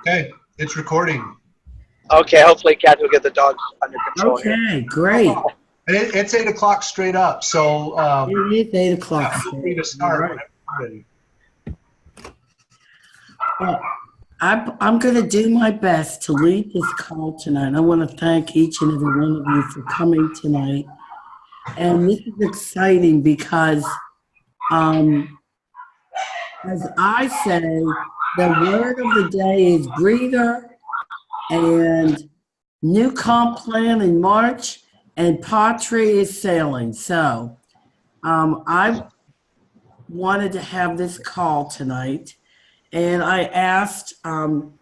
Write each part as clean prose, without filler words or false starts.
Okay, it's recording. Okay, hopefully Cathy will get the dog under control here. Okay, great. It's 8 o'clock straight up, so It is 8 o'clock. feel free to start whenever you're ready. Well, I'm going to do my best to lead this call tonight. I want to thank each and every one of you for coming tonight. And this is exciting because, as I say, the word of the day is breather and new comp plan in March, and pawTree is sailing. So I wanted to have this call tonight, and I asked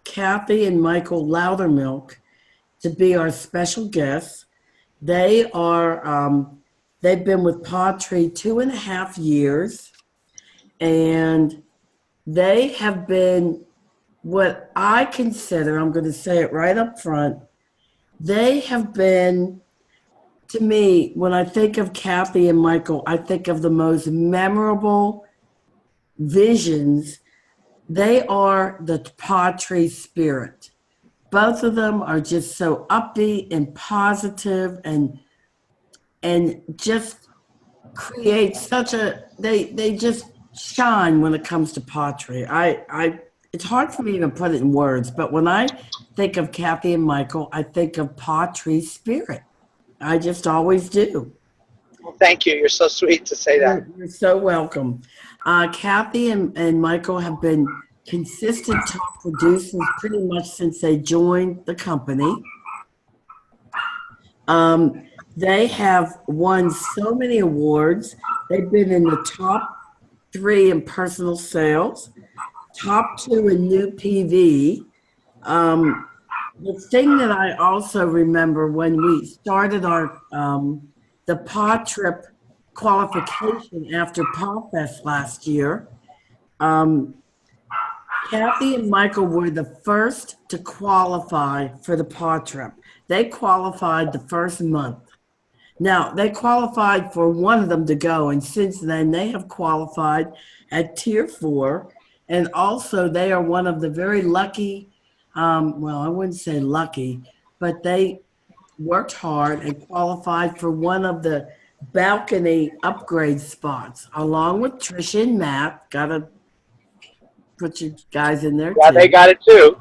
Cathy and Michael Lowdermilk to be our special guests. They are they've been with pawTree 2.5 years, and they have been what I consider, I'm going to say it right up front, they have been, to me, when I think of Cathy and Michael, I think of the most memorable visions. They are the pawTree spirit. Both of them are just so upbeat and positive and just create such a, they just shine when it comes to pawTree. It's hard for me to put it in words, but when I think of Cathy and Michael, I think of pawTree spirit. I just always do. Well, thank you. You're so sweet to say that. You're so welcome. Cathy and Michael have been consistent top producers pretty much since they joined the company. They have won so many awards. They've been in the top 3 in personal sales, top 2 in new PV. The thing that I also remember when we started our the Paw Trip qualification after PawFest last year, Cathy and Michael were the first to qualify for the Paw Trip. They qualified the first month. Now, they qualified for one of them to go, and since then they have qualified at Tier 4, and also they are one of the very lucky, well, I wouldn't say lucky, but they worked hard and qualified for one of the balcony upgrade spots, along with Tricia and Matt. Gotta put you guys in there, Yeah, too. they got it too.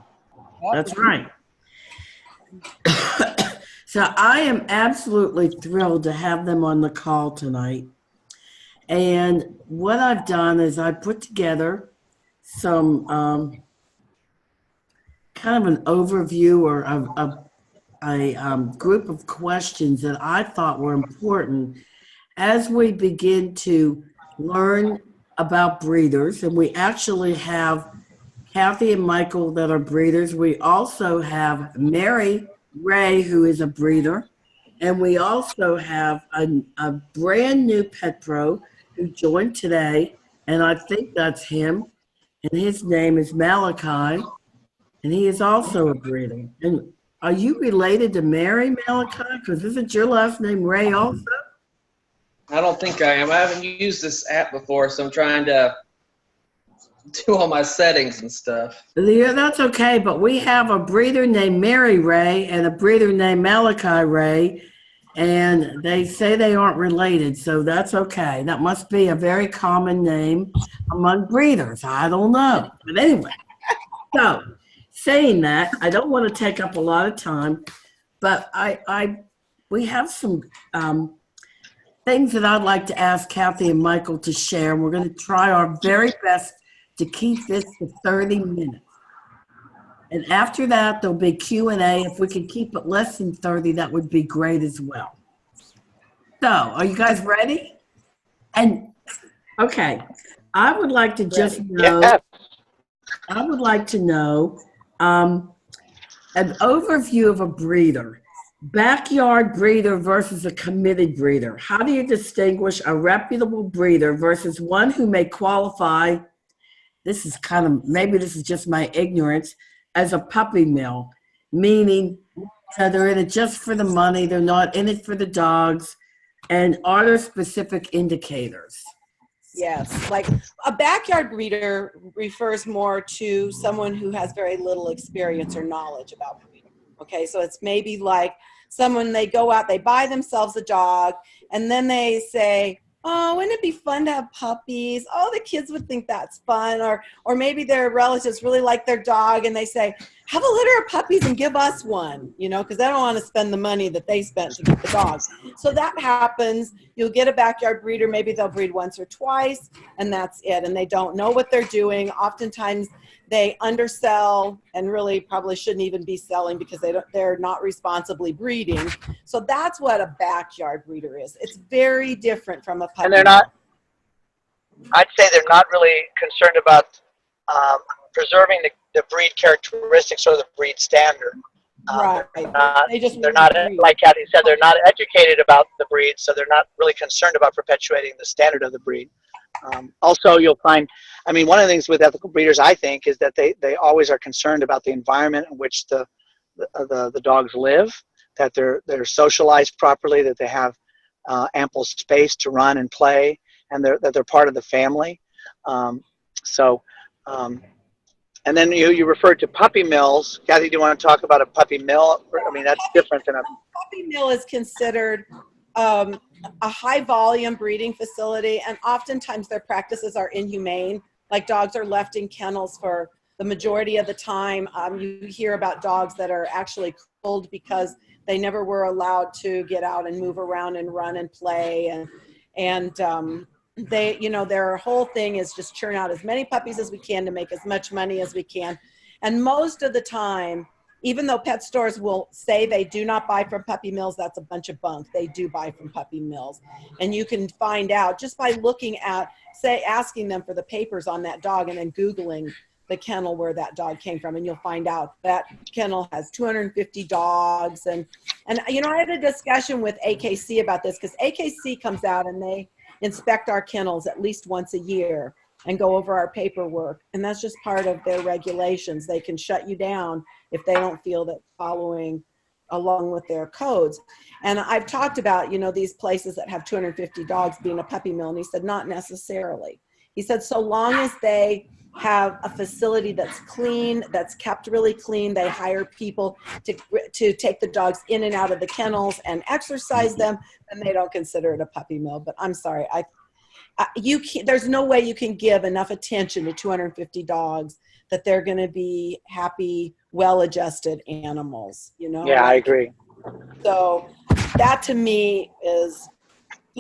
That's right. So I am absolutely thrilled to have them on the call tonight. And what I've done is I put together some kind of an overview or a group of questions that I thought were important as we begin to learn about breeders. And we actually have Cathy and Michael that are breeders. We also have Mary Ray, who is a breeder. And we also have a brand new pet pro who joined today. And I think that's him. And his name is Malachi. And he is also a breeder. And are you related to Mary, Malachi? Because isn't your last name Ray also? I don't think I am. I haven't used this app before, so I'm trying to do all my settings and stuff. Yeah, that's okay. But we have a breeder named Mary Ray and a breeder named Malachi Ray. And they say they aren't related, so that's okay. That must be a very common name among breeders. I don't know. But anyway, so saying that, I don't want to take up a lot of time, but we have some things that I'd like to ask Cathy and Michael to share. We're going to try our very best to keep this to 30 minutes. And after that, there'll be Q&A. If we could keep it less than 30, that would be great as well. So, are you guys ready? And, okay, I would like to just know, Yeah. I would like to know an overview of a breeder. Backyard breeder versus a committed breeder. How do you distinguish a reputable breeder versus one who may qualify, this is kind of, maybe this is just my ignorance, as a puppy mill, meaning that they're in it just for the money, they're not in it for the dogs, and are there specific indicators? Yes, like a backyard breeder refers more to someone who has very little experience or knowledge about breeding. Okay, so it's maybe like someone, they go out, they buy themselves a dog, and then they say, oh, wouldn't it be fun to have puppies? Oh, the kids would think that's fun. Or maybe their relatives really like their dog and they say, have a litter of puppies and give us one, you know, because they don't want to spend the money that they spent to get the dog. So that happens. You'll get a backyard breeder. Maybe they'll breed once or twice and that's it. And they don't know what they're doing. Oftentimes they undersell and really probably shouldn't even be selling because they're not responsibly breeding. So that's what a backyard breeder is. It's very different from a puppy. And they're not, I'd say they're not really concerned about preserving the breed characteristics or the breed standard. Right. They're not, like Cathy said, they're not educated about the breed, so they're not really concerned about perpetuating the standard of the breed. Also, you'll find, I mean, one of the things with ethical breeders, I think, is that they always are concerned about the environment in which the dogs live, that they're socialized properly, that they have ample space to run and play, and that they're part of the family. And then you referred to puppy mills. Cathy, do you want to talk about a puppy mill? I mean, that's different than a puppy mill is considered a high volume breeding facility, and oftentimes their practices are inhumane. Like dogs are left in kennels for the majority of the time. You hear about dogs that are actually crippled because they never were allowed to get out and move around and run and play, and they, you know, their whole thing is just churn out as many puppies as we can to make as much money as we can. And most of the time, even though pet stores will say they do not buy from puppy mills, that's a bunch of bunk. They do buy from puppy mills. And you can find out just by looking at, say, asking them for the papers on that dog and then Googling the kennel where that dog came from, and you'll find out that kennel has 250 dogs. And you know, I had a discussion with AKC about this because AKC comes out and they inspect our kennels at least once a year and go over our paperwork. And that's just part of their regulations. They can shut you down if they don't feel that following along with their codes. And I've talked about, you know, these places that have 250 dogs being a puppy mill. And he said, not necessarily. He said, so long as they have a facility that's clean, that's kept really clean, they hire people to take the dogs in and out of the kennels and exercise them, then they don't consider it a puppy mill. But I'm sorry, there's no way you can give enough attention to 250 dogs that they're going to be happy, well-adjusted animals, you know? Yeah, I agree. So that to me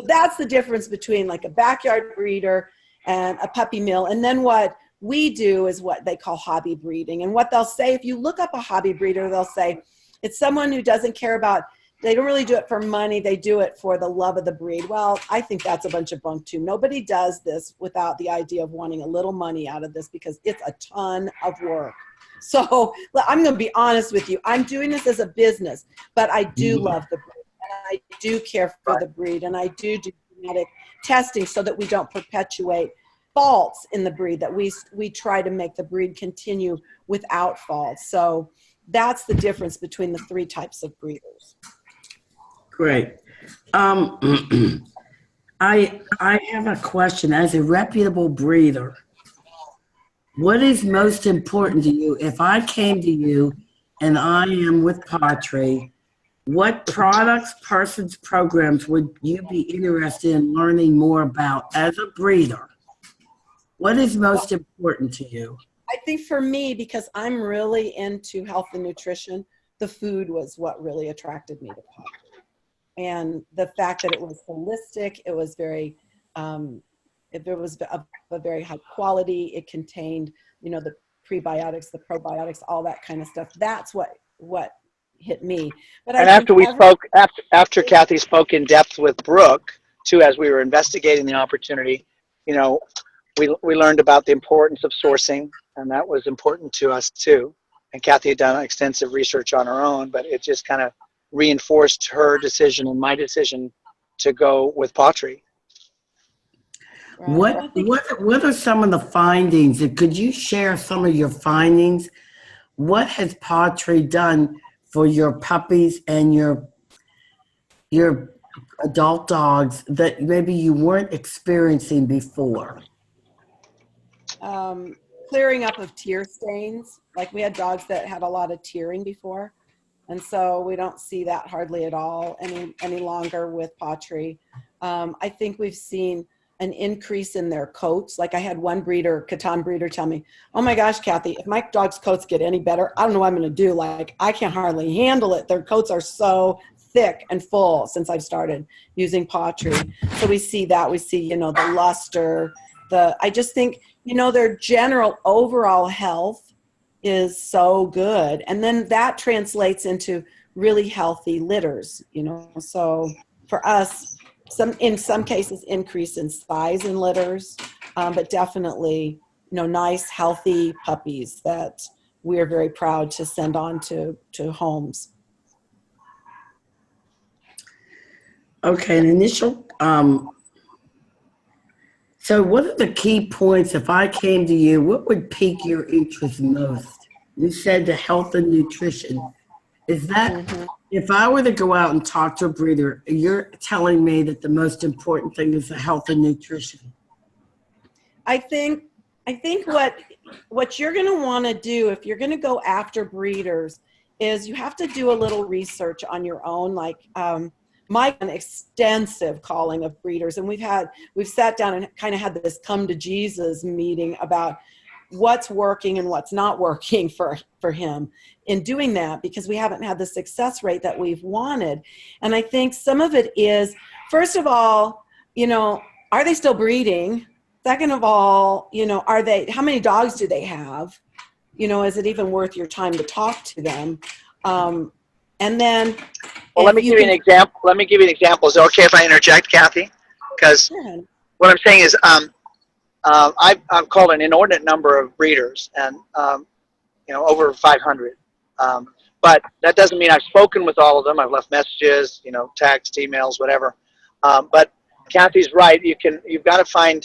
that's the difference between like a backyard breeder and a puppy mill. And then what we do is what they call hobby breeding. And what they'll say, if you look up a hobby breeder, they'll say it's someone who doesn't care about, they don't really do it for money, they do it for the love of the breed. Well, I think that's a bunch of bunk too. Nobody does this without the idea of wanting a little money out of this because it's a ton of work. So I'm going to be honest with you. I'm doing this as a business, but I do love the breed. And I do care for the breed. And I do genetic testing so that we don't perpetuate faults in the breed, that we try to make the breed continue without faults. So that's the difference between the three types of breeders. Great. I have a question. As a reputable breeder, what is most important to you? If I came to you and I am with pawTree, what products, persons, programs would you be interested in learning more about as a breeder? What is most important to you? I think for me, because I'm really into health and nutrition, the food was what really attracted me to pawTree. And the fact that it was holistic, it was very, it was of a very high quality. It contained, you know, the prebiotics, the probiotics, all that kind of stuff. That's what hit me. But after Cathy spoke in depth with Brooke, too, as we were investigating the opportunity, you know, we learned about the importance of sourcing, and that was important to us too. And Cathy had done extensive research on her own, but it just kind of reinforced her decision and my decision to go with pawTree. What are some of the findings? Could you share some of your findings? What has pawTree done for your puppies and your adult dogs that maybe you weren't experiencing before? Clearing up of tear stains. Like we had dogs that had a lot of tearing before. And so we don't see that hardly at all any longer with pawTree. I think we've seen an increase in their coats. Like I had one Catan breeder tell me, oh my gosh, Cathy, if my dog's coats get any better, I don't know what I'm gonna do. Like I can't hardly handle it. Their coats are so thick and full since I've started using pawTree. So we see that, we see, the luster, I just think, their general overall health is so good. And then that translates into really healthy litters, so for us, in some cases increase in size in litters, but definitely, nice, healthy puppies that we are very proud to send on to homes. Okay, an initial, so what are the key points, if I came to you, what would pique your interest most? You said the health and nutrition. Is that, if I were to go out and talk to a breeder, you're telling me that the most important thing is the health and nutrition? I think what you're going to want to do if you're going to go after breeders is you have to do a little research on your own. Like Mike, an extensive calling of breeders, and we've sat down and kind of had this come to Jesus meeting about what's working and what's not working for him in doing that, because we haven't had the success rate that we've wanted. And I think some of it is, first of all, are they still breeding? Second of all, how many dogs do they have? Is it even worth your time to talk to them? And then, well, let me give you an example. Is it okay if I interject, Cathy? Because what I'm saying is, I've called an inordinate number of breeders, and over 500. But that doesn't mean I've spoken with all of them. I've left messages, text, emails, whatever. But Cathy's right. You've got to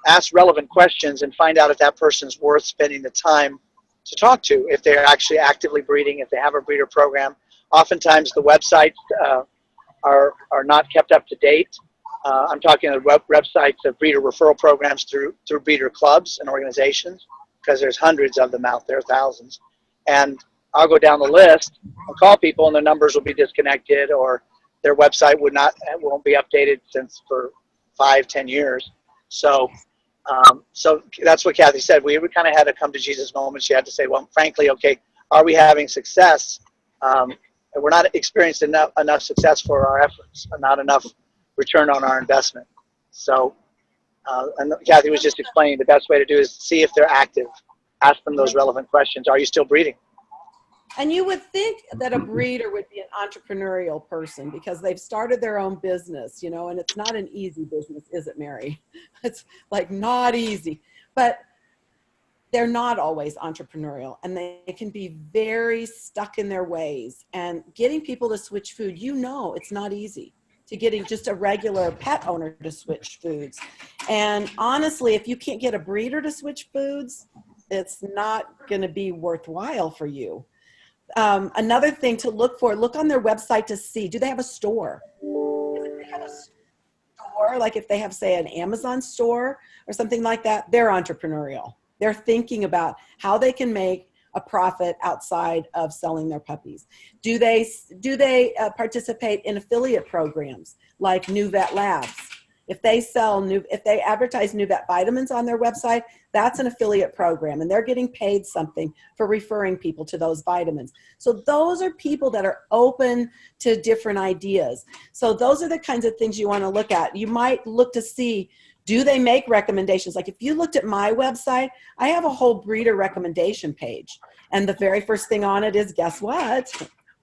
ask relevant questions and find out if that person's worth spending the time to talk to, if they're actually actively breeding, if they have a breeder program. Oftentimes the websites are not kept up to date. I'm talking about websites of breeder referral programs through breeder clubs and organizations, because there's hundreds of them out there, thousands. And I'll go down the list and call people, and their numbers will be disconnected, or their website won't be updated for 5-10 years. So that's what Cathy said. We kind of had a come to Jesus moment. She had to say, well, frankly, okay, are we having success? We're not experiencing enough success for our efforts, not enough return on our investment. So, and Cathy was just explaining the best way to do is see if they're active. Ask them those relevant questions. Are you still breeding? And you would think that a breeder would be an entrepreneurial person because they've started their own business, and it's not an easy business, is it, Mary? It's like not easy, but they're not always entrepreneurial, and they can be very stuck in their ways. And getting people to switch food, it's not easy to getting just a regular pet owner to switch foods. And honestly, if you can't get a breeder to switch foods, it's not going to be worthwhile for you. Another thing to look on their website to see, do they have a store? If they have a store, like if they have, say, an Amazon store or something like that, they're entrepreneurial. They're thinking about how they can make a profit outside of selling their puppies. Do they participate in affiliate programs like New Vet Labs? If they advertise New Vet vitamins on their website, that's an affiliate program, and they're getting paid something for referring people to those vitamins. So those are people that are open to different ideas. So those are the kinds of things you want to look at. You might look to see, do they make recommendations? Like if you looked at my website, I have a whole breeder recommendation page. And the very first thing on it is, guess what?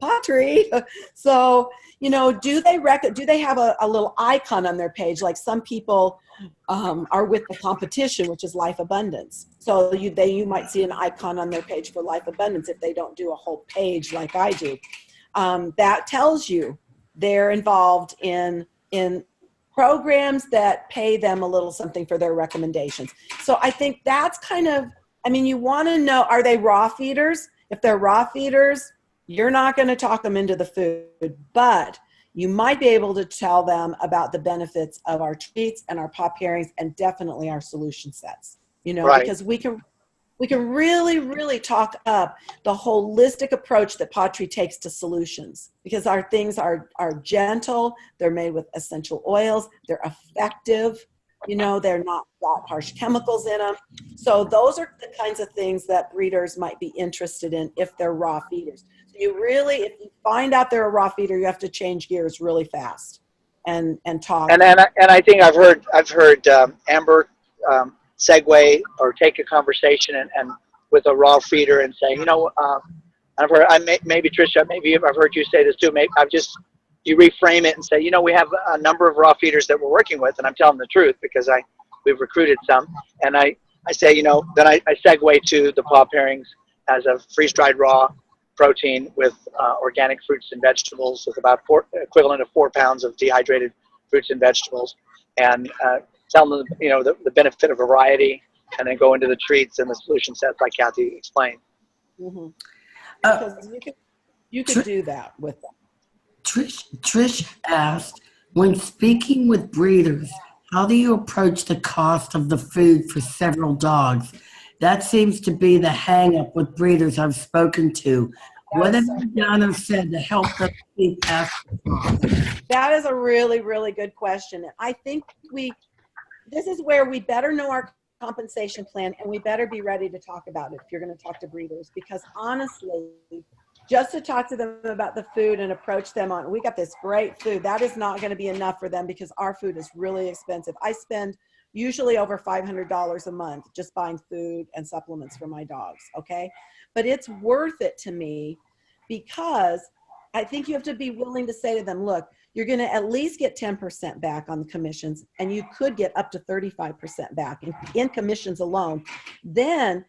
pawTree. So, do they have a little icon on their page? Like some people are with the competition, which is Life Abundance. So you might see an icon on their page for Life Abundance if they don't do a whole page like I do. That tells you they're involved in programs that pay them a little something for their recommendations. So I think that's you want to know, are they raw feeders? If they're raw feeders, you're not going to talk them into the food, but you might be able to tell them about the benefits of our treats and our paw pairings and definitely our solution sets, you know, Right. because we can really, really talk up the holistic approach that pawTree takes to solutions, because our things are gentle, they're made with essential oils, they're effective, you know, they're not got harsh chemicals in them. So those are the kinds of things that breeders might be interested in if they're raw feeders. So you really, if you find out they're a raw feeder, you have to change gears really fast and talk. And I think I've heard Amber segue or take a conversation and with a raw feeder and say, you know, I've heard, maybe Tricia, maybe I've heard you say this too. Maybe you reframe it and say, you know, we have a number of raw feeders that we're working with, and I'm telling the truth because we've recruited some, and I say, you know, then I segue to the paw pairings as a freeze-dried raw protein with organic fruits and vegetables with about equivalent of 4 pounds of dehydrated fruits and vegetables, and tell them, you know, the benefit of variety, and then go into the treats and the solution sets like Cathy explained. Mm-hmm. Because you could do that with them. Trish asked, when speaking with breeders, how do you approach the cost of the food for several dogs? That seems to be the hang-up with breeders I've spoken to. What have you done or said to help them see past the cost? That is a really, really good question. And I think this is where we better know our compensation plan, and we better be ready to talk about it if you're going to talk to breeders, because honestly, just to talk to them about the food and approach them on, we got this great food, that is not going to be enough for them because our food is really expensive. I spend usually over $500 a month just buying food and supplements for my dogs, okay? But it's worth it to me because I think you have to be willing to say to them, look, you're going to at least get 10% back on the commissions, and you could get up to 35% back in commissions alone. Then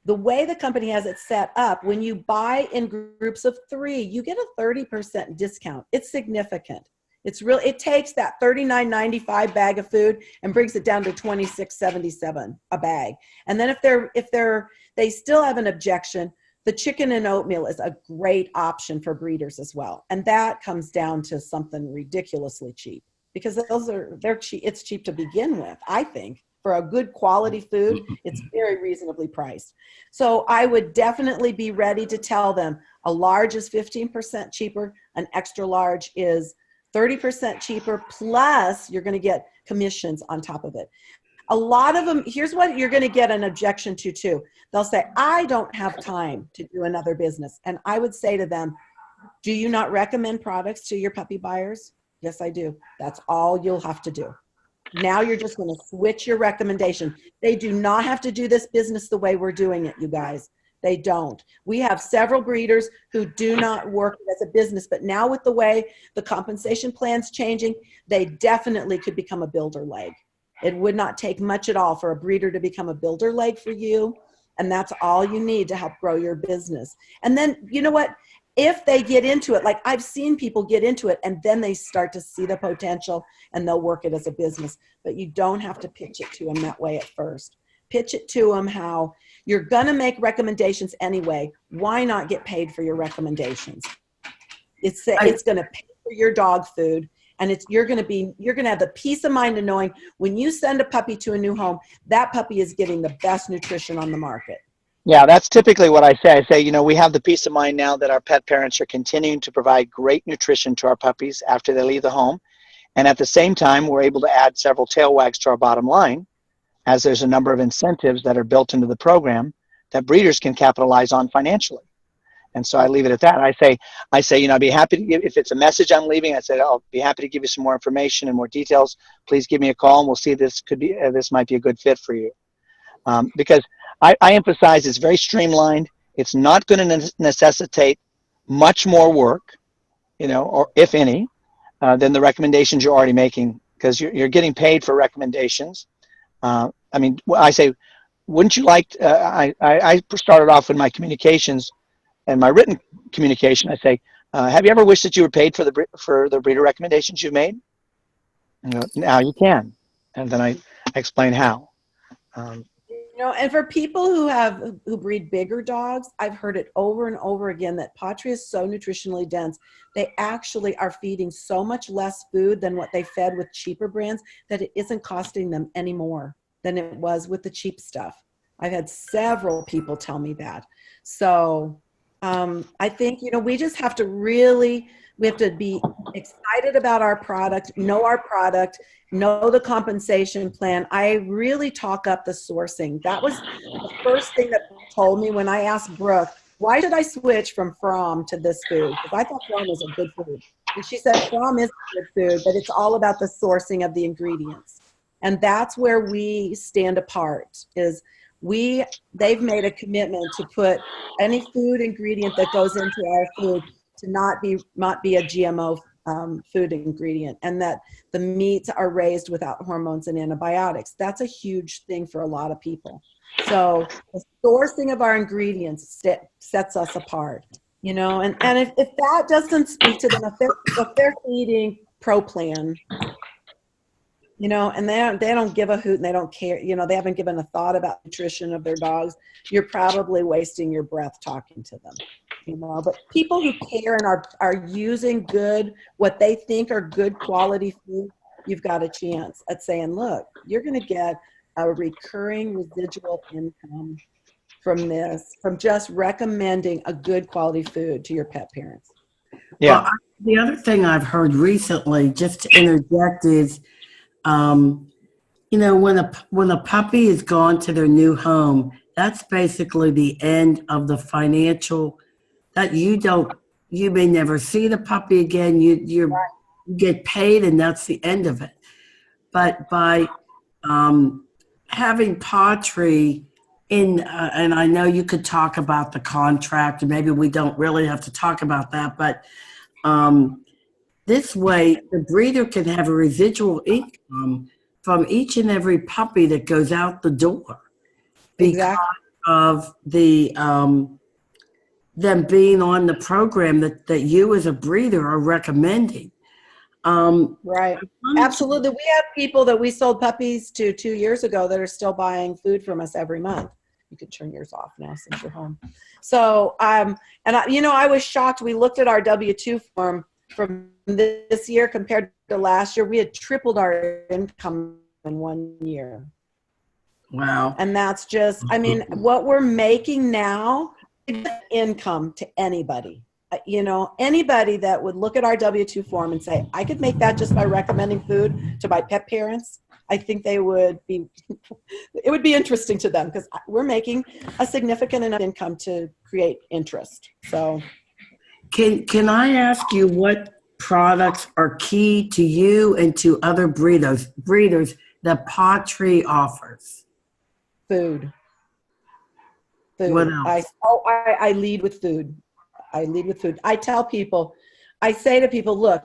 the way the company has it set up, when you buy in groups of 3, you get a 30% discount. It's significant. It's real. It takes that $39.95 bag of food and brings it down to $26.77 a bag. And then if they still have an objection, the chicken and oatmeal is a great option for breeders as well. And that comes down to something ridiculously cheap, because they're cheap. It's cheap to begin with, I think. For a good quality food, it's very reasonably priced. So I would definitely be ready to tell them a large is 15% cheaper, an extra large is 30% cheaper, plus you're going to get commissions on top of it. A lot of them, here's what you're going to get an objection to too. They'll say, I don't have time to do another business. And I would say to them, do you not recommend products to your puppy buyers? Yes, I do. That's all you'll have to do. Now you're just going to switch your recommendation. They do not have to do this business the way we're doing it, you guys. They don't. We have several breeders who do not work as a business, but now with the way the compensation plan's changing, they definitely could become a builder leg. It would not take much at all for a breeder to become a builder leg for you, and that's all you need to help grow your business. And then, you know what? If they get into it, like I've seen people get into it and then they start to see the potential and they'll work it as a business, but you don't have to pitch it to them that way at first. Pitch it to them how you're going to make recommendations anyway. Why not get paid for your recommendations? It's going to pay for your dog food, and you're going to have the peace of mind of knowing when you send a puppy to a new home, that puppy is getting the best nutrition on the market. Yeah, that's typically what I say. I say, you know, we have the peace of mind now that our pet parents are continuing to provide great nutrition to our puppies after they leave the home. And at the same time, we're able to add several tail wags to our bottom line, as there's a number of incentives that are built into the program that breeders can capitalize on financially. And so I leave it at that. I say, you know, I'd be happy to give, if it's a message I'm leaving, I say, I'll be happy to give you some more information and more details. Please give me a call and we'll see if this might be a good fit for you. Because I emphasize it's very streamlined. It's not going to necessitate much more work, you know, or if any, than the recommendations you're already making, because you're getting paid for recommendations. I mean, I say, wouldn't you like, I started off with my communications and my written communication. I say, have you ever wished that you were paid for the breeder recommendations you've made? And now you can. And then I explain how. You know, and for people who breed bigger dogs, I've heard it over and over again that pawTree is so nutritionally dense. They actually are feeding so much less food than what they fed with cheaper brands that it isn't costing them any more than it was with the cheap stuff. I've had several people tell me that. So I think, you know, we just have to really, we have to be excited about our product, know the compensation plan. I really talk up the sourcing. That was the first thing that told me when I asked Brooke, why should I switch from From to this food? Because I thought From was a good food. And she said, From is a good food, but it's all about the sourcing of the ingredients. And that's where we stand apart, is they've made a commitment to put any food ingredient that goes into our food to not be a GMO food ingredient, and that the meats are raised without hormones and antibiotics. That's a huge thing for a lot of people. So the sourcing of our ingredients sets us apart, you know, and if that doesn't speak to them, if they're feeding Pro Plan, you know, and they don't give a hoot and they don't care, you know, they haven't given a thought about nutrition of their dogs, you're probably wasting your breath talking to them, you know. But people who care and are using what they think are good quality food, you've got a chance at saying, look, you're going to get a recurring residual income from this, from just recommending a good quality food to your pet parents. Yeah. Well, the other thing I've heard recently, just to interject, is you know, when a puppy is gone to their new home, that's basically the end of the financial, that you may never see the puppy again. You get paid and that's the end of it. But by having pawTree in, and I know you could talk about the contract, and maybe we don't really have to talk about that, but this way the breeder can have a residual income from each and every puppy that goes out the door because of the them being on the program that you as a breeder are recommending. Right. Absolutely. We have people that we sold puppies to 2 years ago that are still buying food from us every month. You can turn yours off now since you're home. So, you know, I was shocked. We looked at our W-2 form from this year compared to last year. We had tripled our income in 1 year. Wow. And that's just, I mean, what we're making now, income to anybody. You know, anybody that would look at our W-2 form and say, I could make that just by recommending food to my pet parents, I think it would be interesting to them, because we're making a significant enough income to create interest. So can I ask you what products are key to you and to other breeders that pawTree offers? Food. What else? I lead with food. I lead with food. I say to people, look,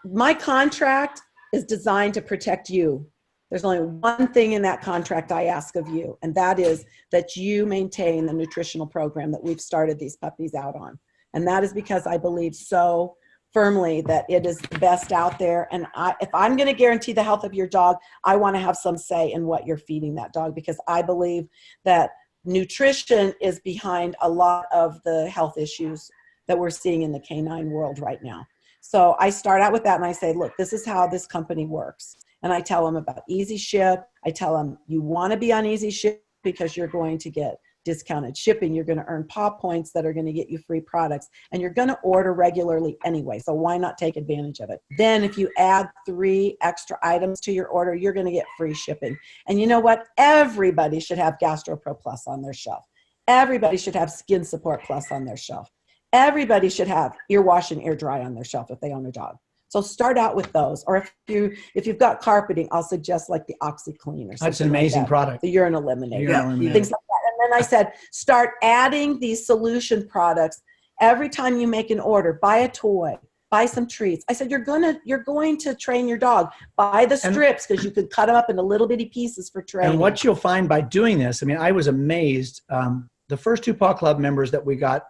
my contract is designed to protect you. There's only one thing in that contract I ask of you, and that is that you maintain the nutritional program that we've started these puppies out on. And that is because I believe so firmly that it is the best out there. And if I'm going to guarantee the health of your dog, I want to have some say in what you're feeding that dog, because I believe that nutrition is behind a lot of the health issues that we're seeing in the canine world right now. So I start out with that and I say, look, this is how this company works. And I tell them about Easy Ship. I tell them you want to be on Easy Ship because you're going to get discounted shipping. You're going to earn paw points that are going to get you free products, and you're going to order regularly anyway. So why not take advantage of it? Then if you add 3 extra items to your order, you're going to get free shipping. And you know what? Everybody should have GastroPro Plus on their shelf. Everybody should have Skin Support Plus on their shelf. Everybody should have Ear Wash and Ear Dry on their shelf if they own a dog. So start out with those. Or if you've got carpeting, I'll suggest like the OxyClean or something. That's an amazing product. The urine eliminator. Eliminator. Things like that. And then I said, start adding these solution products every time you make an order. Buy a toy, buy some treats. I said, you're going to train your dog. Buy the strips, because you can cut them up into little bitty pieces for training. And what you'll find by doing this, I mean, I was amazed. The first 2 Paw Club members that we got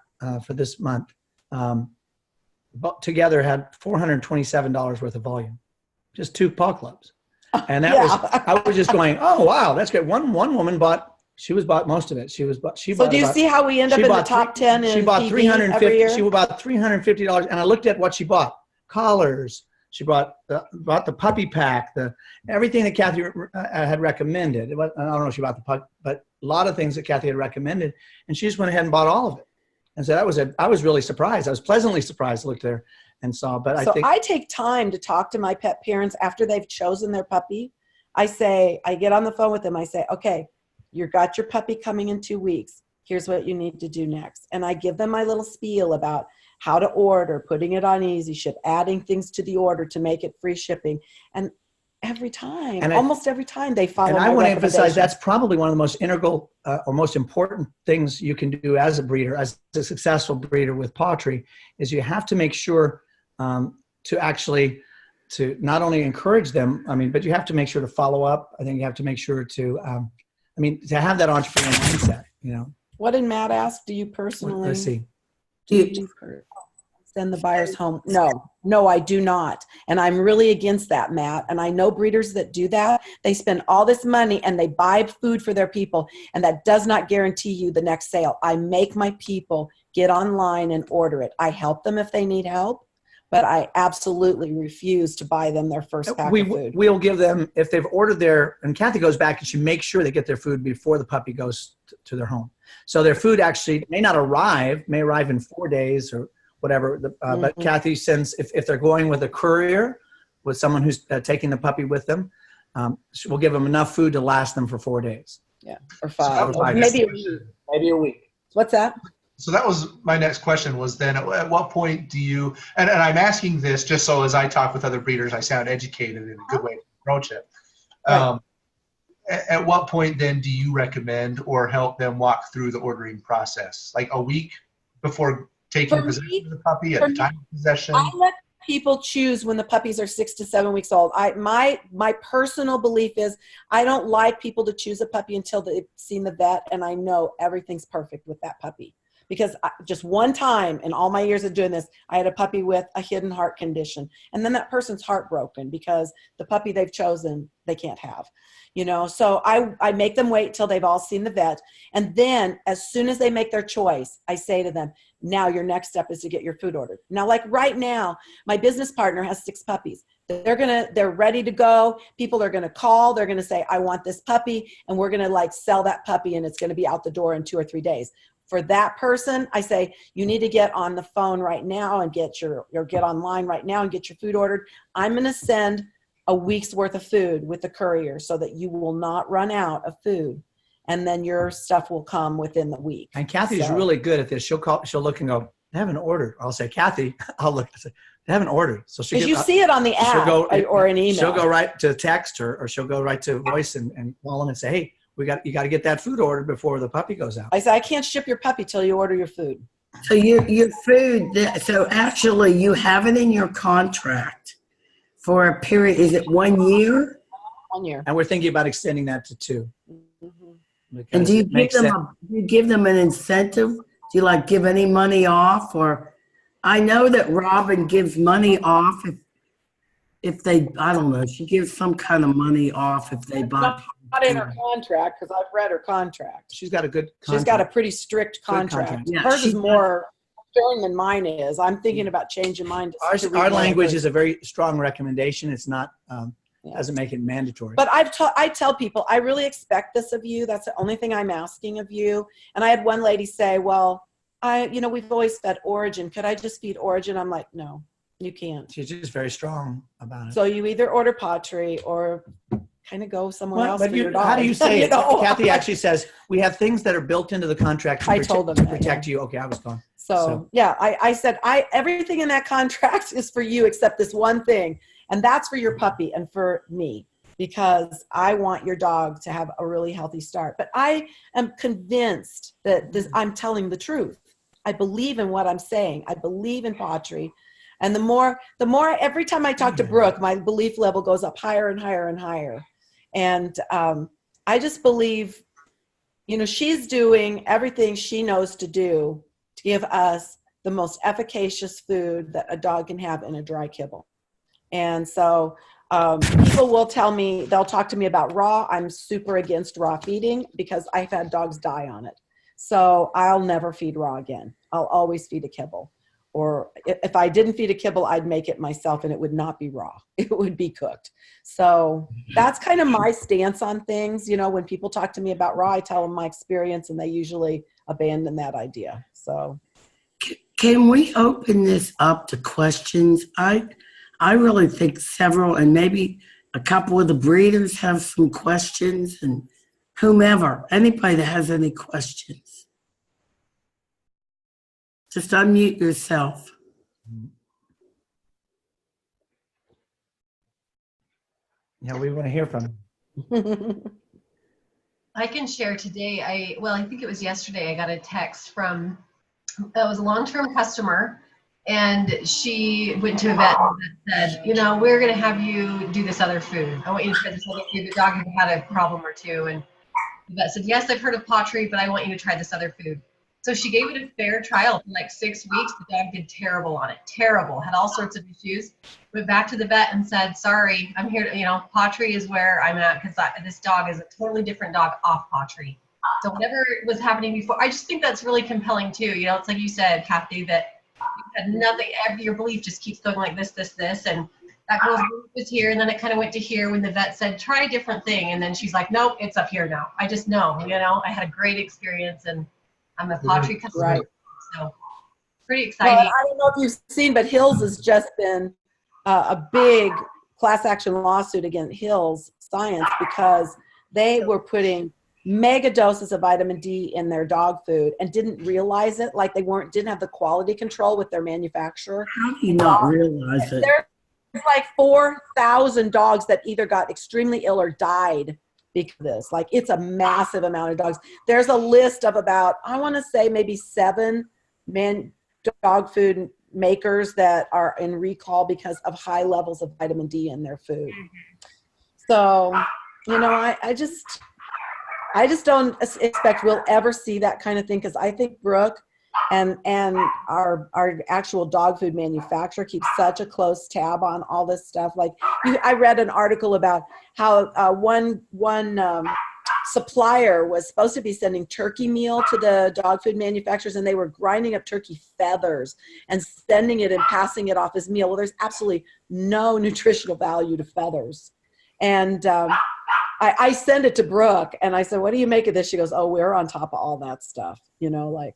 for this month together had $427 worth of volume. Just 2 Paw Clubs. And that was, I was just going, oh, wow, that's great. One woman bought She was bought most of it. She bought So do you about, see how we end up she in the bought top 10 in she bought PB every year? She bought $350, and I looked at what she bought: collars. She bought the puppy pack, everything that Cathy had recommended. I don't know if she bought the pup, but a lot of things that Cathy had recommended, and she just went ahead and bought all of it. And so I was really surprised. I was pleasantly surprised. I looked there and saw. But So I take time to talk to my pet parents after they've chosen their puppy. I get on the phone with them. I say, okay, you got your puppy coming in 2 weeks. Here's what you need to do next. And I give them my little spiel about how to order, putting it on Easy Ship, adding things to the order to make it free shipping. And every time, almost every time they follow my And I want to emphasize recommendations. that's probably one of the most integral or most important things you can do as a breeder, as a successful breeder with pawTree, is you have to make sure to not only encourage them, but you have to make sure to follow up. I think you have to make sure to have that entrepreneurial mindset, What did Matt ask? Do you personally? Let's see. Send the buyers home? No, I do not. And I'm really against that, Matt. And I know breeders that do that. They spend all this money and they buy food for their people. And that does not guarantee you the next sale. I make my people get online and order it. I help them if they need help, but I absolutely refuse to buy them their first pack of food. We'll give them, if they've ordered and Cathy goes back and she makes sure they get their food before the puppy goes to their home. So their food actually may arrive in 4 days or whatever. But Cathy sends, if they're going with a courier, with someone who's taking the puppy with them, we'll give them enough food to last them for 4 days. Yeah, or 5. So maybe a week. What's that? So that was my next question, was then at what point do you, and I'm asking this just so as I talk with other breeders, I sound educated in a good way to approach it. Right. At what point then do you recommend or help them walk through the ordering process? Like a week before taking possession of the puppy, at the time of possession? I let people choose when the puppies are 6 to 7 weeks old. My personal belief is I don't like people to choose a puppy until they've seen the vet and I know everything's perfect with that puppy. Because just one time in all my years of doing this, I had a puppy with a hidden heart condition. And then that person's heartbroken because the puppy they've chosen, they can't have. So I make them wait till they've all seen the vet. And then as soon as they make their choice, I say to them, now your next step is to get your food ordered. Now, like right now, my business partner has 6 puppies. They're ready to go. People are going to call. They're going to say, I want this puppy. And we're going to sell that puppy and it's going to be out the door in 2 or 3 days. For that person, I say, you need to get on the phone right now and get online right now and get your food ordered. I'm going to send a week's worth of food with the courier so that you will not run out of food. And then your stuff will come within the week. And Cathy's really good at this. She'll look and go, they haven't ordered. I'll say, Cathy, I'll look and say, they haven't ordered. So because you see it on the app or an email. She'll go right to text or she'll go right to voice and call them and say, hey, you got to get that food ordered before the puppy goes out. I say, I can't ship your puppy till you order your food. So your food, so actually you have it in your contract for a period, is it 1 year? 1 year. And we're thinking about extending that to 2. Mm-hmm. And do you give them an incentive? Do you give any money off? Or I know that Robin gives money off if they, I don't know, she gives some kind of money off if they buy. Not in her contract because I've read her contract. She's got a good contract. She's got a pretty strict contract. Yeah, hers is more stern than mine is. I'm thinking about changing mine. Our language is a very strong recommendation. It's not, doesn't make it mandatory. But I tell people, I really expect this of you. That's the only thing I'm asking of you. And I had one lady say, well, we've always fed Origin. Could I just feed Origin? I'm like, no, you can't. She's just very strong about it. So you either order pawTree or kind of go somewhere else for your dog. How do you say it? Cathy actually says, we have things that are built into the contract to protect you. Okay, I was gone. So yeah, I said, everything in that contract is for you except this one thing. And that's for your puppy and for me, because I want your dog to have a really healthy start. But I am convinced that I'm telling the truth. I believe in what I'm saying. I believe in pawTree. And the more, every time I talk to Brooke, my belief level goes up higher and higher and higher. And I just believe, she's doing everything she knows to do to give us the most efficacious food that a dog can have in a dry kibble. And so People will tell me, they'll talk to me about raw. I'm super against raw feeding because I've had dogs die on it. So I'll never feed raw again. I'll always feed a kibble. Or if I didn't feed a kibble, I'd make it myself and it would not be raw. It would be cooked. So that's kind of my stance on things. You know, when people talk to me about raw, I tell them my experience and they usually abandon that idea. So Can we open this up to questions? I really think several, and maybe a couple of the breeders have some questions, and whomever, anybody that has any questions. Just unmute yourself. Yeah, we want to hear from you. I can share today. I think it was yesterday, I got a text from, it was a long-term customer, and she went to a vet that said, you know, we're going to have you do this other food. I want you to try this other food. The dog had a problem or two. And the vet said, yes, I've heard of pawTree, but I want you to try this other food. So she gave it a fair trial for like 6 weeks. The dog did terrible on it. Terrible. Had all sorts of issues. Went back to the vet and said, sorry, I'm here to, you know, pawTree is where I'm at because this dog is a totally different dog off pawTree. So whatever was happening before, I just think that's really compelling too. You know, it's like you said, Cathy, that you had nothing, your belief just keeps going like this, and that girl's belief was here, and then it kind of went to here when the vet said, try a different thing. And then she's like, nope, it's up here now. I just know, you know, I had a great experience and I'm a pawTree customer. Right. So pretty exciting. Well, I don't know if you've seen, but Hills has just been a big class action lawsuit against Hills Science because they were putting mega doses of vitamin D in their dog food and didn't realize it. Like didn't have the quality control with their manufacturer. How do you not realize it? There's like 4,000 dogs that either got extremely ill or died because of this. Like, it's a massive amount of dogs. There's a list of about, I want to say maybe 7 dog food makers that are in recall because of high levels of vitamin D in their food. So, you know, I just don't expect we'll ever see that kind of thing because I think Brooke and our actual dog food manufacturer keeps such a close tab on all this stuff. Like, I read an article about how one supplier was supposed to be sending turkey meal to the dog food manufacturers, and they were grinding up turkey feathers and sending it and passing it off as meal. Well, there's absolutely no nutritional value to feathers. And I sent it to Brooke, and I said, what do you make of this? She goes, oh, we're on top of all that stuff. You know, like,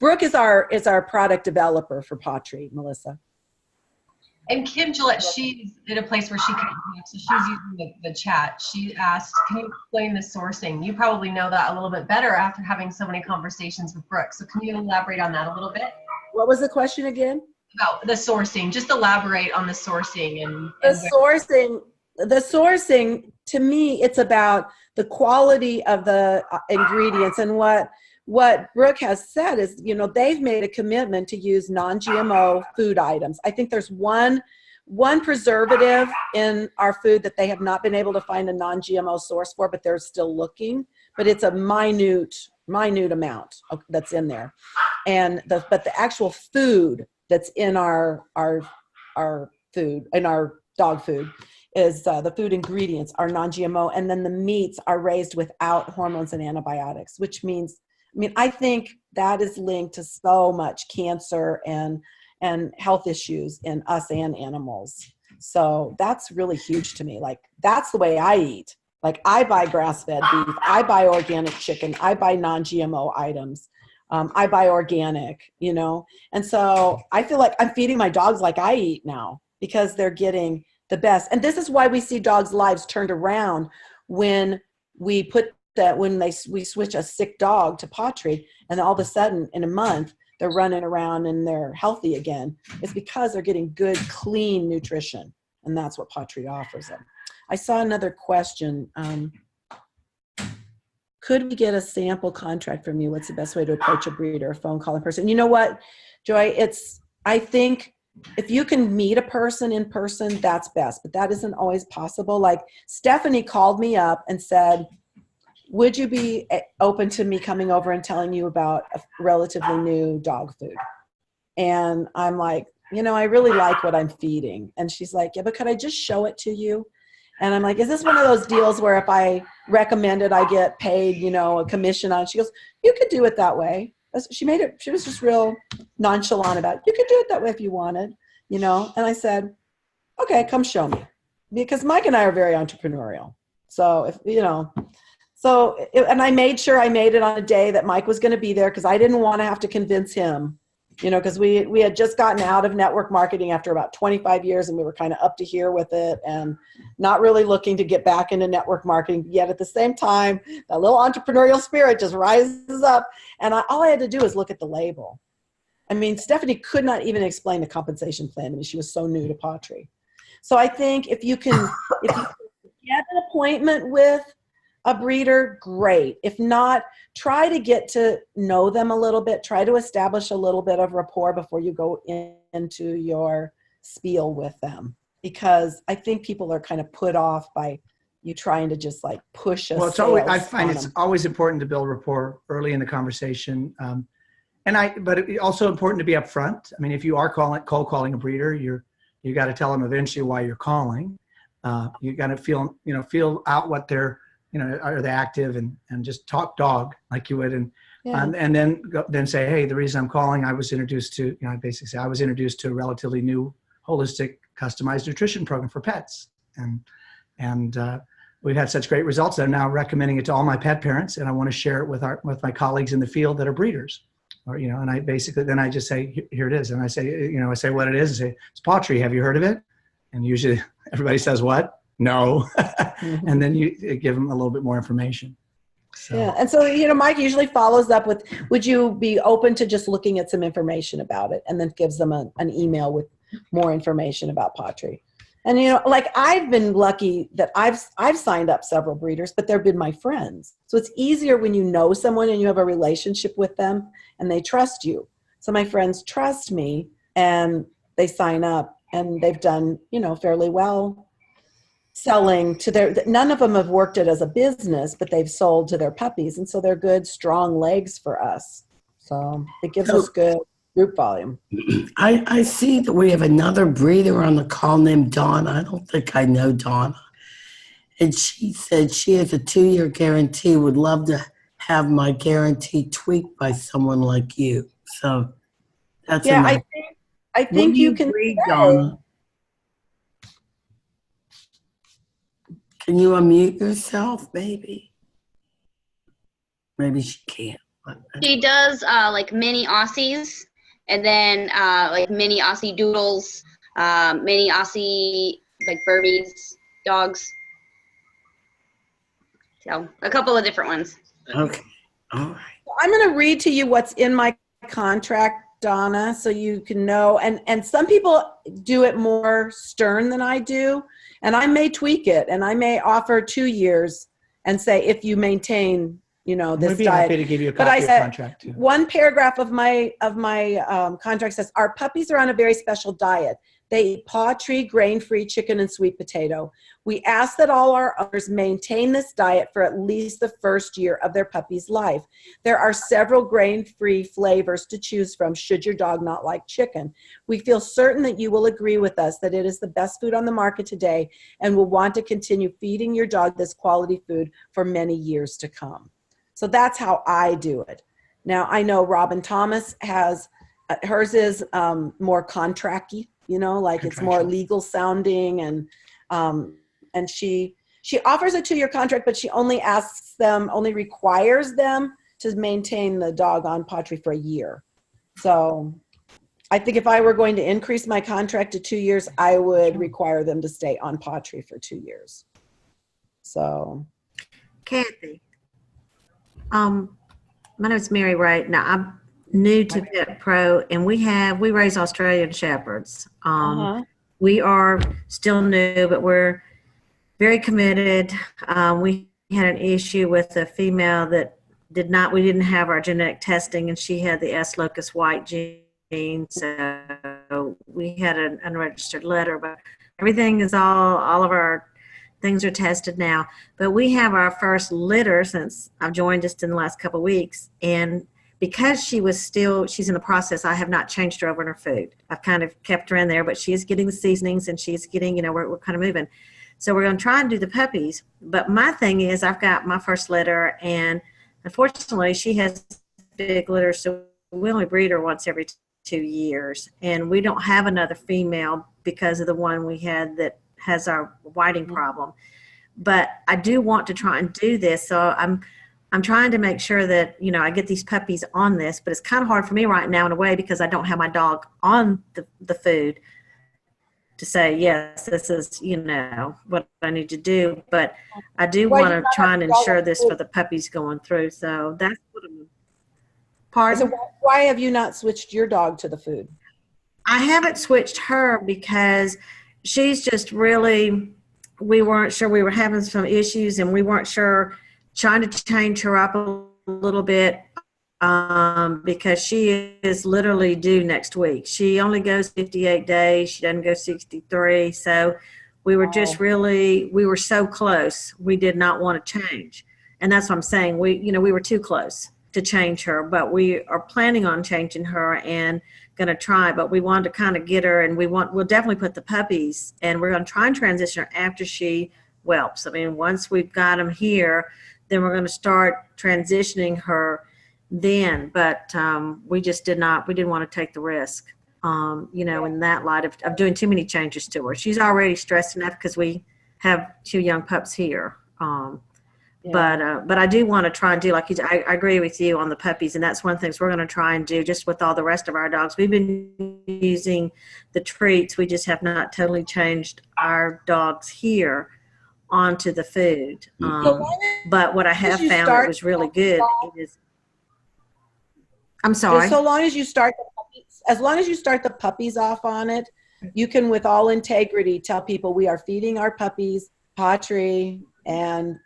Brooke is our product developer for pawTree, Melissa. And Kim Gillette, she's in a place where she can't talk, so she's using the chat. She asked, can you explain the sourcing? You probably know that a little bit better after having so many conversations with Brooke. So can you elaborate on that a little bit? What was the question again? About the sourcing. Just elaborate on the sourcing and the sourcing, to me, it's about the quality of the ingredients. And what Brooke has said is, you know, they've made a commitment to use non-GMO food items. I think there's one preservative in our food that they have not been able to find a non-GMO source for, but they're still looking. But it's a minute amount that's in there. And but the actual food that's in our food, in our dog food, is the food ingredients are non-GMO, and then the meats are raised without hormones and antibiotics, which means, I think that is linked to so much cancer and health issues in us and animals. So that's really huge to me. Like, that's the way I eat. Like, I buy grass-fed beef, I buy organic chicken, I buy non-GMO items, I buy organic, you know. And so I feel like I'm feeding my dogs like I eat now because they're getting the best. And this is why we see dogs' lives turned around when we switch a sick dog to pawTree, and all of a sudden in a month they're running around and they're healthy again. It's because they're getting good, clean nutrition, and that's what pawTree offers them. I saw another question. Could we get a sample contract from you? What's the best way to approach a breeder, a phone call in person? You know what, Joy, I think if you can meet a person in person, that's best, but that isn't always possible. Like, Stephanie called me up and said, would you be open to me coming over and telling you about a relatively new dog food? And I'm like, I really like what I'm feeding. And she's like, yeah, but could I just show it to you? And I'm like, is this one of those deals where if I recommend it, I get paid, a commission on it? She goes, you could do it that way. She was just real nonchalant about it. You could do it that way if you wanted, And I said, okay, come show me. Because Mike and I are very entrepreneurial. So and I made sure I made it on a day that Mike was going to be there because I didn't want to have to convince him, because we had just gotten out of network marketing after about 25 years and we were kind of up to here with it and not really looking to get back into network marketing. Yet at the same time, that little entrepreneurial spirit just rises up. And all I had to do was look at the label. I mean, Stephanie could not even explain the compensation plan. I mean, she was so new to pawTree. So I think if you can get an appointment with a breeder, great. If not, try to get to know them a little bit. Try to establish a little bit of rapport before you go into your spiel with them. Because I think people are kind of put off by you trying to just like push a I find it's always important to build rapport early in the conversation. But it's also important to be upfront. I mean, if you are cold calling a breeder, you got to tell them eventually why you're calling. You got to feel out what they're, are they active and just talk dog like you would. And then say, hey, the reason I'm calling, I was introduced to, basically say I was introduced to a relatively new holistic customized nutrition program for pets. And we've had such great results that I'm now recommending it to all my pet parents. And I want to share it with my colleagues in the field that are breeders. Or, and I basically, then I just say, here it is. And I say, I say what it is and say, it's pawTree. Have you heard of it? And usually everybody says, what? No. Mm-hmm. And then you give them a little bit more information. So. Yeah. And so, Mike usually follows up with, would you be open to just looking at some information about it? And then gives them an email with more information about pawTree. And, I've been lucky that I've signed up several breeders, but they've been my friends. So it's easier when you know someone and you have a relationship with them and they trust you. So my friends trust me and they sign up and they've done, fairly well selling to none of them have worked it as a business, but they've sold to their puppies. And so they're good, strong legs for us. So it gives us good group volume. I see that we have another breeder on the call named Donna. I don't think I know Donna. And she said she has a 2-year guarantee, would love to have my guarantee tweaked by someone like you. So that's I think you can breed, Donna? Can you unmute yourself, maybe? Maybe she can't. She does like mini Aussies. And then like mini Aussie doodles, mini Aussie like Burmese dogs. So a couple of different ones. Okay. All right. I'm going to read to you what's in my contract, Donna, so you can know. And some people do it more stern than I do. And I may tweak it and I may offer 2 years and say, if you maintain this I'd be diet. happy to give you a copy of the contract too. One paragraph of my contract says, our puppies are on a very special diet. They eat pawTree, grain-free chicken and sweet potato. We ask that all our owners maintain this diet for at least the first year of their puppy's life. There are several grain-free flavors to choose from should your dog not like chicken. We feel certain that you will agree with us that it is the best food on the market today and will want to continue feeding your dog this quality food for many years to come. So that's how I do it. Now, I know Robin Thomas has, hers is more contract-y, it's more legal sounding. And she offers a 2-year contract, but she only requires them to maintain the dog on pawTree for a year. So I think if I were going to increase my contract to 2 years, I would require them to stay on pawTree for 2 years. So. Cathy. My name is Mary Ray. Now I'm new to petPro, and we raise Australian Shepherds. We are still new, but we're very committed. We had an issue with a female that we didn't have our genetic testing, and she had the S. locus white gene. So we had an unregistered letter, but everything is all of our things are tested now, but we have our first litter since I've joined just in the last couple of weeks, because she's in the process, I have not changed her over in her food. I've kind of kept her in there, but she is getting the seasonings and she's getting, we're kind of moving. So we're going to try and do the puppies. But my thing is I've got my first litter, and unfortunately she has big litter, so we only breed her once every 2 years. And we don't have another female because of the one we had that has our whiting problem. But I do want to try and do this. So I'm trying to make sure that, I get these puppies on this, but it's kind of hard for me right now in a way because I don't have my dog on the food to say, yes, this is, what I need to do. But I do want to try and ensure this for the puppies going through. So that's what I'm, pardon? So why have you not switched your dog to the food? I haven't switched her because she's just really, we weren't sure, we were having some issues and we weren't sure, trying to change her up a little bit because she is literally due next week. She only goes 58 days. She doesn't go 63. So we were just really, we were so close. We did not want to change. And that's what I'm saying. We were too close to change her, but we are planning on changing her and going to try, but we wanted to kind of get her, and we'll definitely put the puppies, and we're going to try and transition her after she whelps. I mean, once we've got them here, then we're going to start transitioning her then. But we just didn't want to take the risk, in that light of doing too many changes to her. She's already stressed enough because we have 2 young pups here. But I do want to try and do, like I agree with you on the puppies, and that's one of the things we're going to try and do just with all the rest of our dogs. We've been using the treats. We just have not totally changed our dogs here onto the food. But what I have found that was really good is, I'm sorry. So long as you start the puppies off on it, you can, with all integrity, tell people we are feeding our puppies pawTree, and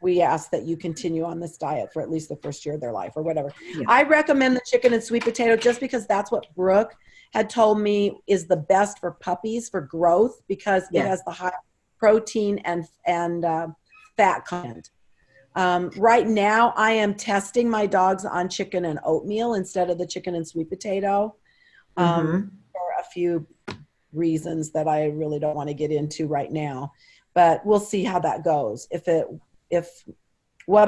we ask that you continue on this diet for at least the first year of their life or whatever. Yeah. I recommend the chicken and sweet potato just because that's what Brooke had told me is the best for puppies for growth, because it has the high protein and fat content. Right now, I am testing my dogs on chicken and oatmeal instead of the chicken and sweet potato for a few reasons that I really don't want to get into right now. But we'll see how that goes. If what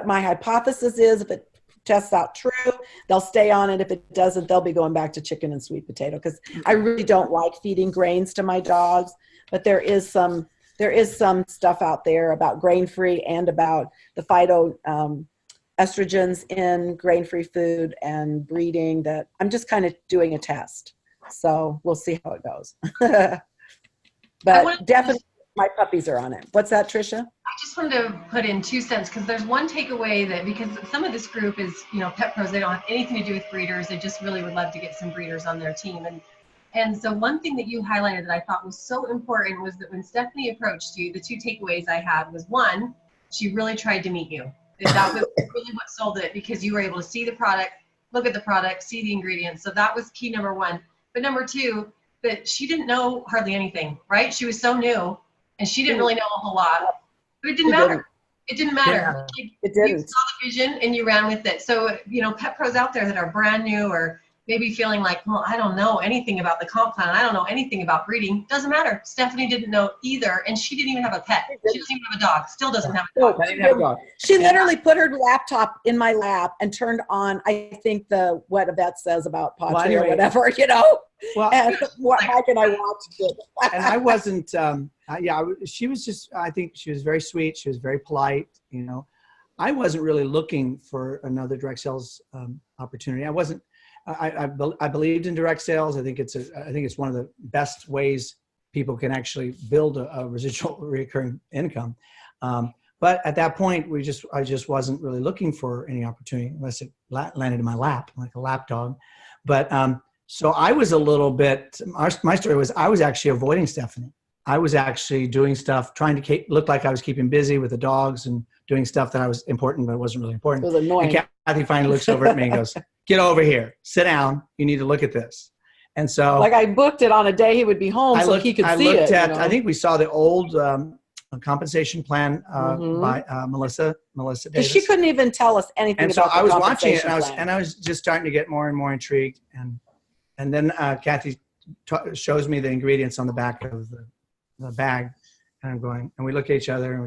my hypothesis is, if it tests out true, they'll stay on it. If it doesn't, they'll be going back to chicken and sweet potato, because I really don't like feeding grains to my dogs. But there is some stuff out there about grain-free and about the phyto estrogens in grain-free food and breeding that I'm just kind of doing a test. So we'll see how it goes. But definitely my puppies are on it. What's that, Tricia? I just wanted to put in 2 cents, because there's one takeaway that, because some of this group is, petPros, they don't have anything to do with breeders. They just really would love to get some breeders on their team. And so one thing that you highlighted that I thought was so important was that when Stephanie approached you, the 2 takeaways I had was, 1, she really tried to meet you. That was really what sold it, because you were able to see the product, look at the product, see the ingredients. So that was key number 1. But number 2, that she didn't know hardly anything, right? She was so new and she didn't really know a whole lot. But it didn't matter. It didn't matter. Yeah, it didn't. You saw the vision and you ran with it. So, petPros out there that are brand new or maybe feeling like, well, I don't know anything about the comp plan. I don't know anything about breeding. Doesn't matter. Stephanie didn't know either. And she didn't even have a pet. She doesn't even have a dog. Still doesn't have a dog. She literally put her laptop in my lap and turned on, I think, what Yvette says about pawTree or whatever, Well, and how can I watch it? And I wasn't, she was just, I think she was very sweet. She was very polite, I wasn't really looking for another direct sales opportunity. I wasn't, I believed in direct sales. I think it's one of the best ways people can actually build a residual recurring income. But at that point, I just wasn't really looking for any opportunity unless it landed in my lap, like a lap dog. But so I was a little bit, my story was I was actually avoiding Stephanie. I was actually doing stuff, trying to look like I was keeping busy with the dogs and doing stuff that I was important, but wasn't really important. It was annoying. And Cathy finally looks over at me and goes, "Get over here, sit down. You need to look at this." And so, like, I booked it on a day he would be home, so he could see it. I think we saw the old compensation plan by Melissa Davis. Because she couldn't even tell us anything And so about the I was watching it, compensation and plan. I was just starting to get more and more intrigued. And then Cathy shows me the ingredients on the back of the bag, and I'm going, and we look at each other, and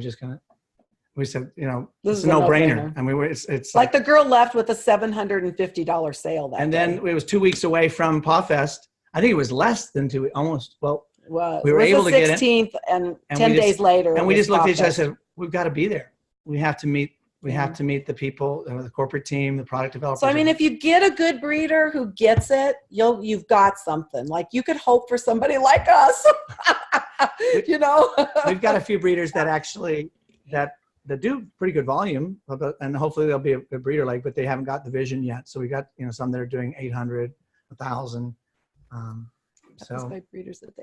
we said, you know, This it's is a no-brainer. I mean, it's like the girl left with a $750 sale that and day. then it was 2 weeks away from PawFest. I think it was less than 2 weeks, almost. Well, Was. we were It was able the to get it. 16th, and And 10 we just- days later. And it we was just looked at each other and PawFest. said, we've got to be there. We have to meet. We have to meet the people, the corporate team, the product developers. So I mean, if you get a good breeder who gets it, you've got something. Like you could hope for somebody like us, you know. We've got a few breeders that actually that do pretty good volume, and hopefully they'll be a good breeder like, but they haven't got the vision yet. So we got some that are doing 800, 1,000. So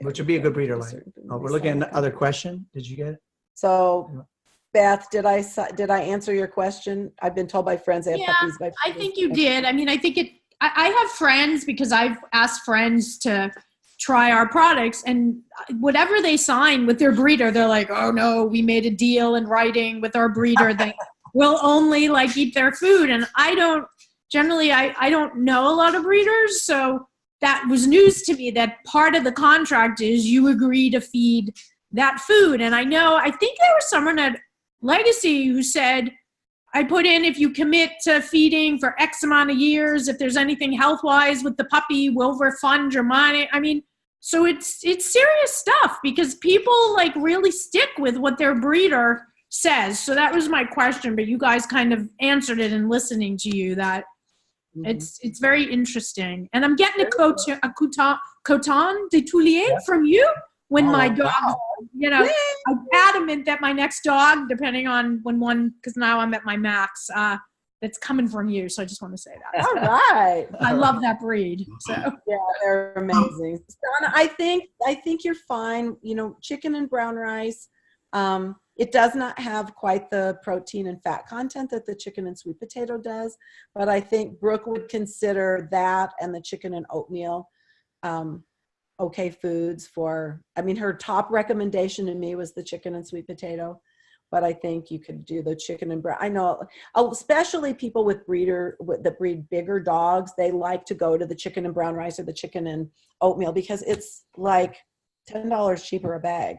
which would be a good breeder like. Oh, we're looking at another question. Did you get it? So, Beth, did I answer your question? I've been told by friends they have puppies by I think you did. I mean, I think I have friends, because I've asked friends to try our products, and whatever they sign with their breeder, they're like, oh no, we made a deal in writing with our breeder that we'll only like eat their food. And I don't know a lot of breeders, so that was news to me, that part of the contract is you agree to feed that food. And I think there was someone at Legacy who said, I put in, if you commit to feeding for X amount of years, if there's anything health-wise with the puppy, we'll refund your money. I mean, so it's serious stuff, because people like really stick with what their breeder says. So that was my question, but you guys kind of answered it in listening to you, that it's very interesting. And I'm getting a coton de Toulier from you when my dog, I'm adamant that my next dog, depending on because now I'm at my max, that's coming from you. So I just want to say that. All right. I love that breed. So yeah, they're amazing. Donna, I think you're fine. Chicken and brown rice. It does not have quite the protein and fat content that the chicken and sweet potato does, but I think Brooke would consider that and the chicken and oatmeal okay foods for, her top recommendation to me was the chicken and sweet potato, but I think you could do the chicken and brown. I know, especially people that breed bigger dogs, they like to go to the chicken and brown rice or the chicken and oatmeal because it's like $10 cheaper a bag.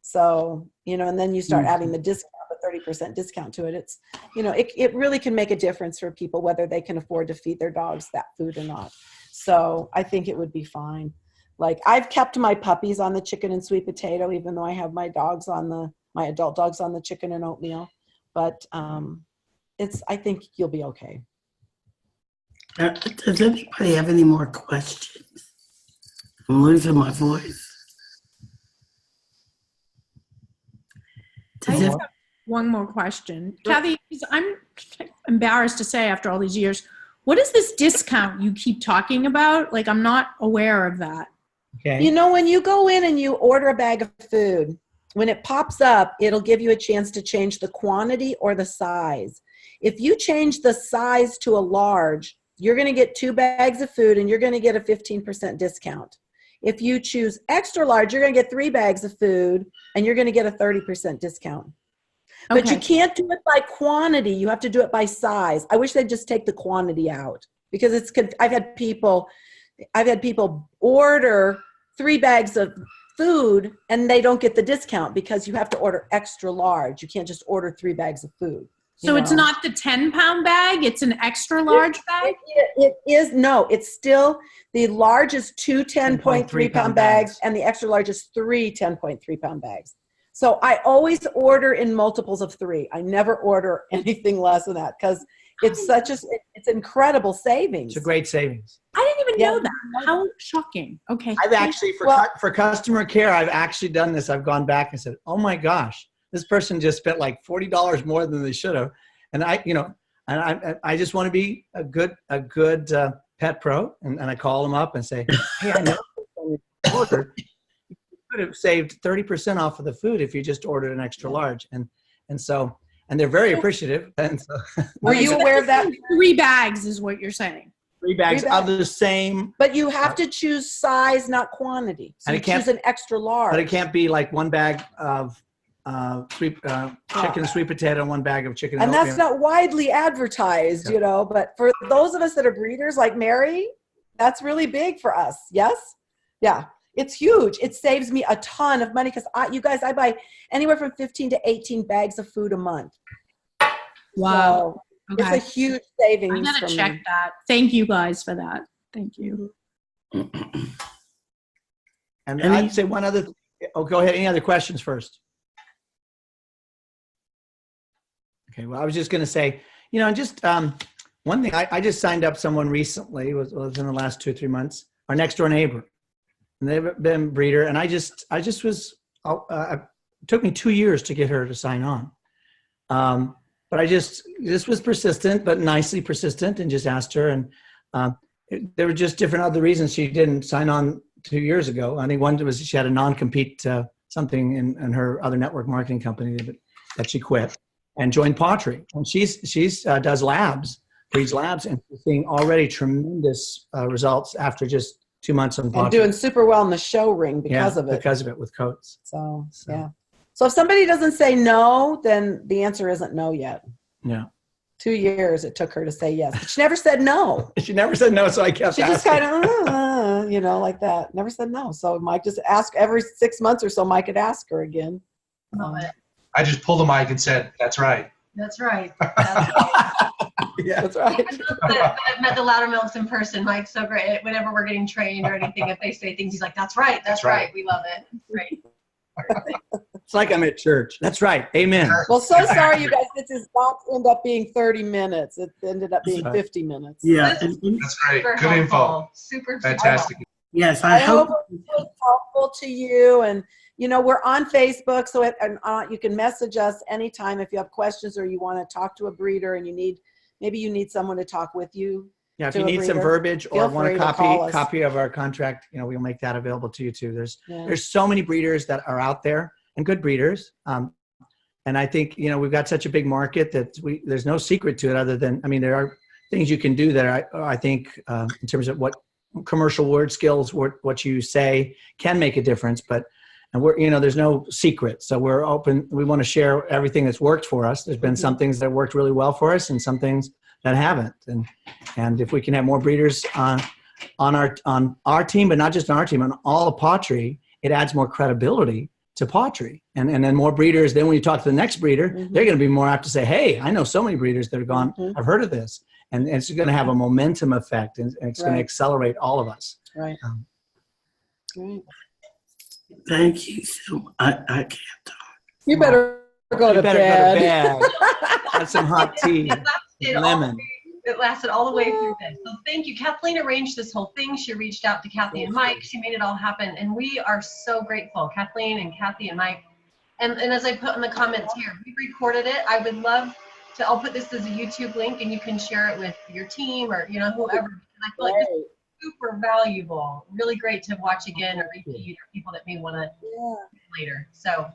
So, and then you start adding the discount, the 30% discount to it. It's, it really can make a difference for people, whether they can afford to feed their dogs that food or not. So I think it would be fine. Like I've kept my puppies on the chicken and sweet potato, even though I have my adult dogs on the chicken and oatmeal. But I think you'll be okay. Does anybody have any more questions? I'm losing my voice. I just have one more question. Cathy, I'm embarrassed to say after all these years, what is this discount you keep talking about? Like, I'm not aware of that. Okay. When you go in and you order a bag of food, when it pops up, it'll give you a chance to change the quantity or the size. If you change the size to a large, you're going to get 2 bags of food and you're going to get a 15% discount. If you choose extra large, you're going to get 3 bags of food and you're going to get a 30% discount. But you can't do it by quantity. You have to do it by size. I wish they'd just take the quantity out, because I've had people order 3 bags of food and they don't get the discount because you have to order extra large. You can't just order 3 bags of food. So it's not the 10-pound bag, it's an extra large bag? It is, no, it's still, the large is 2 10.3 pound bags and the extra large is 3 10.3 pound bags. So I always order in multiples of 3. I never order anything less than that because it's it's incredible savings. It's a great savings. I didn't even know that. How shocking. Okay. I've actually, for customer care, I've actually done this. I've gone back and said, oh my gosh, this person just spent like $40 more than they should have. And I just want to be a good pet pro. And I call them up and say, hey, I know you could have saved 30% off of the food if you just ordered an extra large. And they're very appreciative. And so, were you aware of that? 3 bags is what you're saying. 3 bags of the same. But you have to choose size, not quantity. So you choose an extra large. But it can't be like 1 bag of chicken, sweet potato, and 1 bag of chicken. And that's not widely advertised, you know, but for those of us that are breeders like Mary, that's really big for us. Yes? Yeah. It's huge. It saves me a ton of money because you guys, I buy anywhere from 15 to 18 bags of food a month. Wow. So Okay. it's a huge savings. I'm gonna for check me. that. Thank you guys for that. Thank you. And I'd say one other. Oh, go ahead. Any other questions first? Okay. Well, I was just going to say, you know, just one thing. I just signed up someone recently. Was in the last 2 or 3 months. Our next door neighbor, and they've been a breeder, and I just was. It took me 2 years to get her to sign on. But I just was persistent, but nicely persistent, and just asked her. And there were just different other reasons she didn't sign on 2 years ago. I think one was she had a non-compete something in her other network marketing company that she quit and joined pawTree. And she's does labs, breeds labs, and she's seeing already tremendous results after just 2 months on pawTree. And doing super well in the show ring because of it. Because of it with coats. So yeah. So if somebody doesn't say no, then the answer isn't no yet. Yeah. 2 years it took her to say yes. But she never said no. She never said no, so I kept She just asking. kind of, you know, like that. Never said no. So Mike just asked every 6 months or so, Mike could ask her again. I just pulled the mic and said, "That's right." That's right. That's right. Yeah, that's right. I've met the Lowdermilks in person. Mike's so great. Whenever we're getting trained or anything, if they say things, he's like, "That's right. That's right. We love it." Great. It's like I'm at church. That's right. Amen. Well, so sorry, you guys. This does not end up being 30 minutes. It ended up being 50 minutes. Yeah. That's great. Super Good info. helpful. Super Fantastic. Yes, I I hope. it was helpful to you. And, you know, we're on Facebook, so you can message us anytime if you have questions or you want to talk to a breeder and maybe you need someone to talk with you. Yeah, if you need some verbiage or feel want free a to call us. copy of our contract, you know, we'll make that available to you too. Yeah. There's so many breeders that are out there and good breeders. And I think, you know, we've got such a big market that there's no secret to it other than, I mean, there are things you can do that I think in terms of what commercial word skills, what you say can make a difference, and we're, you know, there's no secret. So we're open. We want to share everything that's worked for us. There's been some things that worked really well for us and some things that haven't. And if we can have more breeders on our team, but not just on our team, on all of pawTree, it adds more credibility to pawTree. And then more breeders, then when you talk to the next breeder, they're going to be more apt to say, hey, I know so many breeders that have gone, I've heard of this. And it's going to have a momentum effect, and it's going to accelerate all of us. Right. Thank you so much. I can't talk. You better go to bed. Have some hot tea. Lemon. It lasted all the way through this. So thank you. Kathleen arranged this whole thing. She reached out to Cathy and Mike. She made it all happen. And we are so grateful, Kathleen and Cathy and Mike. And as I put in the comments here, we recorded it. I would love to, I'll put this as a YouTube link and you can share it with your team or, you know, whoever. And I feel like this is super valuable. Really great to watch again or repeat or people that may want to later. So.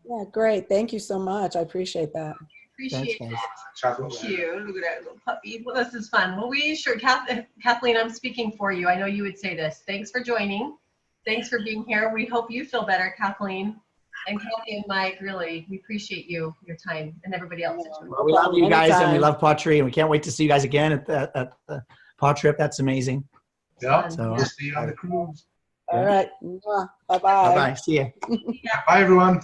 Yeah, great. Thank you so much. I appreciate that. Appreciate Thanks, it. Chocolate. Cute. Look at that little puppy. Well, this is fun. Well, we sure, Kathleen, I'm speaking for you. I know you would say this. Thanks for joining. Thanks for being here. We hope you feel better, Kathleen. And Cathy and Mike, really, we appreciate your time, and everybody else. Well, we love you guys, and we love pawTree, and we can't wait to see you guys again at the paw trip. That's amazing. Yeah. So, We'll see you on the cruise. All right. Bye-bye. Bye-bye. See ya. Bye, everyone.